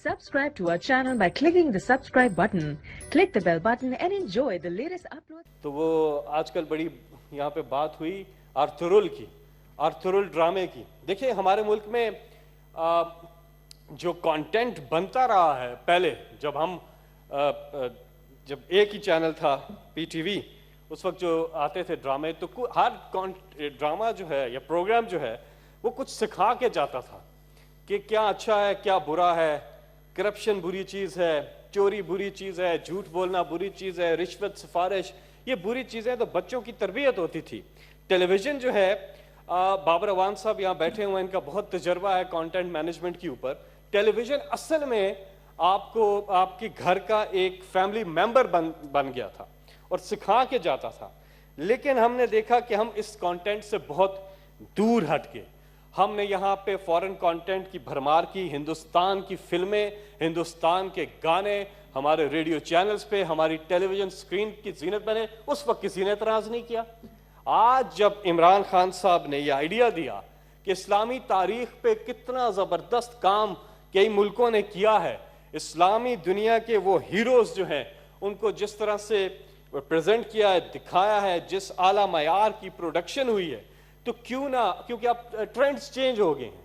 Subscribe to our channel by clicking the subscribe button. Click the bell button and enjoy the latest uploads. تو وہ آج کل بڑی یہاں پہ بات ہوئی آرتھرول کی، آرتھرول ڈرامے کی. دیکھیں ہمارے ملک میں جو کانٹینٹ بنتا رہا ہے پہلے جب ایک ہی چینل تھا پی ٹی وی، اس وقت جو آتے تھے ڈرامے، تو ہر ڈرامہ جو ہے یا پروگرام جو ہے وہ کچھ سکھا کے جاتا تھا کہ کیا اچھا ہے کیا برا ہے، کرپشن بری چیز ہے، چوری بری چیز ہے، جھوٹ بولنا بری چیز ہے، رشوت سفارش یہ بری چیزیں. تو بچوں کی تربیت ہوتی تھی. ٹیلی ویژن جو ہے، بابر اعوان صاحب یہاں بیٹھے ہوئے ہیں، ان کا بہت تجربہ ہے کانٹینٹ مینجمنٹ کے اوپر. ٹیلی ویژن اصل میں آپ کو آپ کے گھر کا ایک فیملی ممبر بن گیا تھا اور سکھا کے جاتا تھا. لیکن ہم نے دیکھا کہ ہم اس کانٹینٹ سے بہت دور ہٹ کے ہم نے یہاں پہ فورن کانٹینٹ کی بھرمار کی. ہندوستان کی فلمیں، ہندوستان کے گانے ہمارے ریڈیو چینلز پہ، ہماری ٹیلی ویژن سکرین کی زینت بنے. اس وقت کسی نے اعتراض نہیں کیا. آج جب عمران خان صاحب نے یہ آئیڈیا دیا کہ اسلامی تاریخ پہ کتنا زبردست کام کئی ملکوں نے کیا ہے، اسلامی دنیا کے وہ ہیروز جو ہیں ان کو جس طرح سے پریزنٹ کیا ہے، دکھایا ہے، جس اعلیٰ معیار کی پروڈکشن ہوئی ہے، تو کیوں نہ، کیونکہ اب ٹرینڈز چینج ہو گئے ہیں.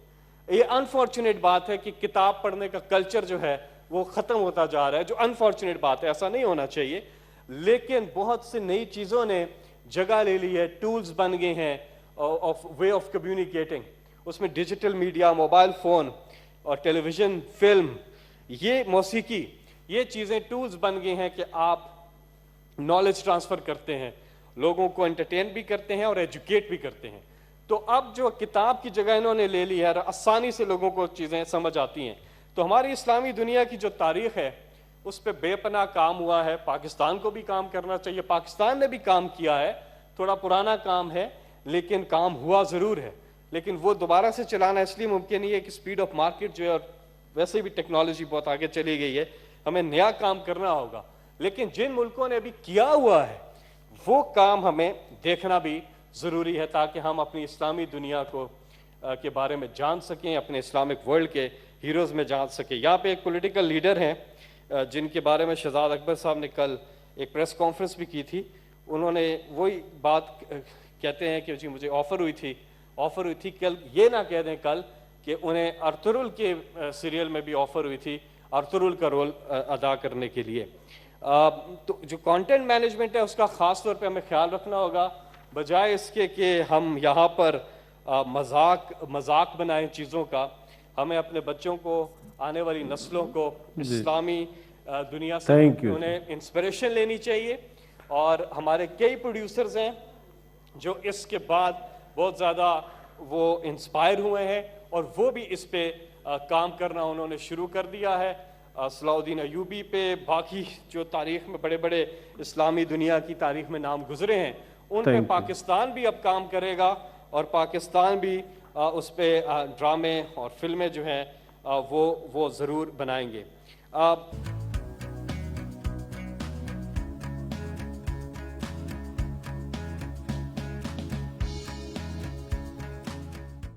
یہ انفارچونیٹ بات ہے کہ کتاب پڑھنے کا کلچر جو ہے وہ ختم ہوتا جا رہا ہے، جو انفارچونیٹ بات ہے، ایسا نہیں ہونا چاہیے. لیکن بہت سی نئی چیزوں نے جگہ لے لی ہے، ٹولز بن گئے ہیں وے آف کمیونیکیٹنگ. اس میں ڈیجیٹل میڈیا، موبائل فون اور ٹیلی ویژن، فلم، یہ موسیقی، یہ چیزیں ٹولز بن گئے ہیں کہ آپ نالج ٹرانسفر کرتے ہیں، لوگوں کو انٹرٹین بھی کرتے ہیں اور ایجوکیٹ بھی کرتے ہیں. تو اب جو کتاب کی جگہ انہوں نے لے لی ہے، آسانی سے لوگوں کو چیزیں سمجھ آتی ہیں. تو ہماری اسلامی دنیا کی جو تاریخ ہے اس پہ بے پناہ کام ہوا ہے. پاکستان کو بھی کام کرنا چاہیے، پاکستان نے بھی کام کیا ہے، تھوڑا پرانا کام ہے لیکن کام ہوا ضرور ہے. لیکن وہ دوبارہ سے چلانا اس لیے ممکن نہیں ہے کہ سپیڈ آف مارکیٹ جو ہے، اور ویسے بھی ٹیکنالوجی بہت آگے چلی گئی ہے، ہمیں نیا کام کرنا ہوگا. لیکن جن ملکوں نے بھی کیا ہوا ہے وہ کام ہمیں دیکھنا بھی ضروری ہے تاکہ ہم اپنی اسلامی دنیا کو کے بارے میں جان سکیں، اپنے اسلامک ورلڈ کے ہیروز میں جان سکیں. یہاں پہ ایک پولیٹیکل لیڈر ہیں جن کے بارے میں شہزاد اکبر صاحب نے کل ایک پریس کانفرنس بھی کی تھی. انہوں نے وہی بات کہتے ہیں کہ جی مجھے آفر ہوئی تھی کل، یہ نہ کہہ دیں کل کہ انہیں ارطغرل کے سیریل میں بھی آفر ہوئی تھی ارطغرل کا رول ادا کرنے کے لیے. تو جو کانٹینٹ مینجمنٹ ہے اس کا خاص طور پہ ہمیں خیال رکھنا ہوگا، بجائے اس کے کہ ہم یہاں پر مذاق بنائیں چیزوں کا. ہمیں اپنے بچوں کو، آنے والی نسلوں کو اسلامی دنیا سے انہیں انسپریشن لینی چاہیے. اور ہمارے کئی پروڈیوسرز ہیں جو اس کے بعد بہت زیادہ وہ انسپائر ہوئے ہیں اور وہ بھی اس پہ کام کرنا انہوں نے شروع کر دیا ہے. صلاح الدین ایوبی پہ، باقی جو تاریخ میں بڑے بڑے اسلامی دنیا کی تاریخ میں نام گزرے ہیں ان پہ پاکستان بھی اب کام کرے گا، اور پاکستان بھی اس پہ ڈرامے اور فلمیں جو ہیں وہ ضرور بنائیں گے.